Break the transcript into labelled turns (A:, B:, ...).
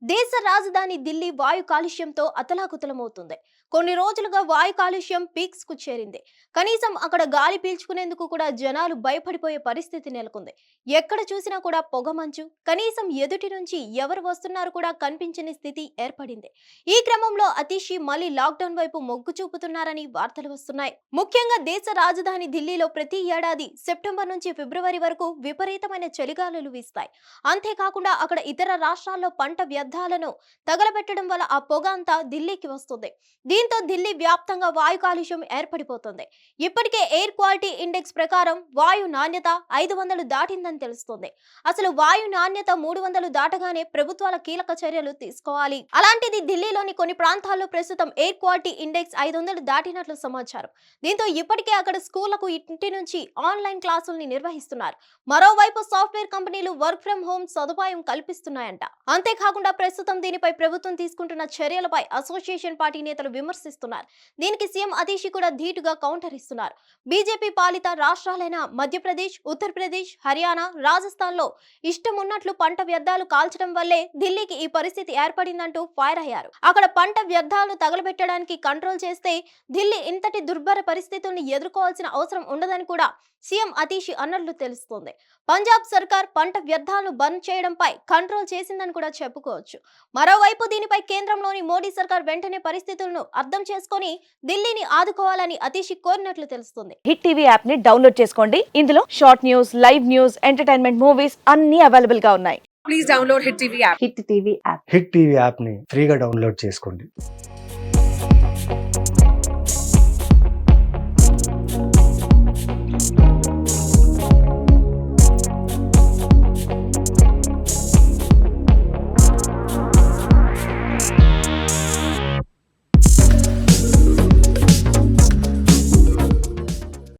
A: దేశ రాజధాని ఢిల్లీ వాయు కాలుష్యంతో అతలాకుతలమవుతుంది. కొన్ని రోజులుగా వాయు కాలుష్యం పీక్స్ కు చేరింది. కనీసం అక్కడ గాలి పీల్చుకునేందుకు కూడా జనాలు భయపడిపోయే పరిస్థితి నెలకొంది. ఎక్కడ చూసినా కూడా పొగమంచు, కనీసం ఎదుటి నుంచి ఎవరు వస్తున్నారు కూడా కనిపించని స్థితి ఏర్పడింది. ఈ క్రమంలో అతీషి మళ్లీ లాక్డౌన్ వైపు మొగ్గు చూపుతున్నారని వార్తలు వస్తున్నాయి. ముఖ్యంగా దేశ రాజధాని ఢిల్లీలో ప్రతి ఏడాది సెప్టెంబర్ నుంచి ఫిబ్రవరి వరకు విపరీతమైన చలిగాలులు వీస్తాయి. అంతేకాకుండా అక్కడ ఇతర రాష్ట్రాల్లో పంట వ్యర్థాలను తగలబెట్టడం వల్ల ఆ పొగ అంతా ఢిల్లీకి వస్తుంది. దీంతో ఢిల్లీ వ్యాప్తంగా వాయు కాలుష్యం ఏర్పడిపోతుంది. ఇప్పటికే ఎయిర్ క్వాలిటీ ఇండెక్స్ ప్రకారం వాయు నాణ్యత 500 దాటిందని తెలుస్తుంది. అసలు వాయు నాణ్యత 300 దాటగానే ప్రభుత్వాల కీలక చర్యలు తీసుకోవాలి. అలాంటిది ఢిల్లీలోని కొన్ని ప్రాంతాల్లో ప్రస్తుతం ఎయిర్ క్వాలిటీ ఇండెక్స్ 500 దాటినట్లు సమాచారం. దీంతో ఇప్పటికే అక్కడ స్కూళ్లకు ఇంటి నుంచి ఆన్లైన్ క్లాసుల్ని నిర్వహిస్తున్నారు. మరోవైపు సాఫ్ట్వేర్ కంపెనీలు వర్క్ ఫ్రం హోమ్ సదుపాయం కల్పిస్తున్నాయంట. అంతేకాకుండా ప్రస్తుతం దీనిపై ప్రభుత్వం తీసుకుంటున్న చర్యలపై అసోసియేషన్ పార్టీ నేతలు విమర్శిస్తున్నారు. దీనికి సీఎం అతీషి కూడా ధీటుగా కౌంటర్ ఇస్తున్నారు. బీజేపీ పాలిత రాష్ట్రాలైన మధ్యప్రదేశ్, ఉత్తరప్రదేశ్, హర్యానా, రాజస్థాన్ లో ఇష్టం ఉన్నట్లు పంట వ్యర్థాలు కాల్చడం వల్లే ఢిల్లీకి ఈ పరిస్థితి ఏర్పడిందంటూ ఫైర్ అయ్యారు. అక్కడ పంట వ్యర్థాలు తగలబెట్టడానికి కంట్రోల్ చేస్తే ఢిల్లీ ఇంతటి దుర్భర పరిస్థితుల్ని ఎదుర్కోవాల్సిన అవసరం ఉండదని కూడా సీఎం అతీషి అన్నట్లు తెలుస్తోంది. పంజాబ్ సర్కార్ పంట వ్యర్థాలను బంద్ చేయడంపై కంట్రోల్ చేసిందని కూడా చెప్పుకోవచ్చు. మరోవైపు దీనిపై కేంద్రంలోని మోడీ సర్కార్ వెంటనే పరిస్థితులను అర్థం చేసుకొని ఢిల్లీని ఆదుకోవాలని అతీషి కోరినట్లు తెలుస్తుంది.
B: హిట్ టీవీ యాప్ ని డౌన్లోడ్ చేసుకోండి. ఇందులో short news, live news, entertainment movies అన్ని అవైలబుల్ గా ఉన్నాయి.
C: Please download Hit TV app.
B: Hit TV app
D: hit TV యాప్ని ఫ్రీగా డౌన్లోడ్ చేసుకోండి.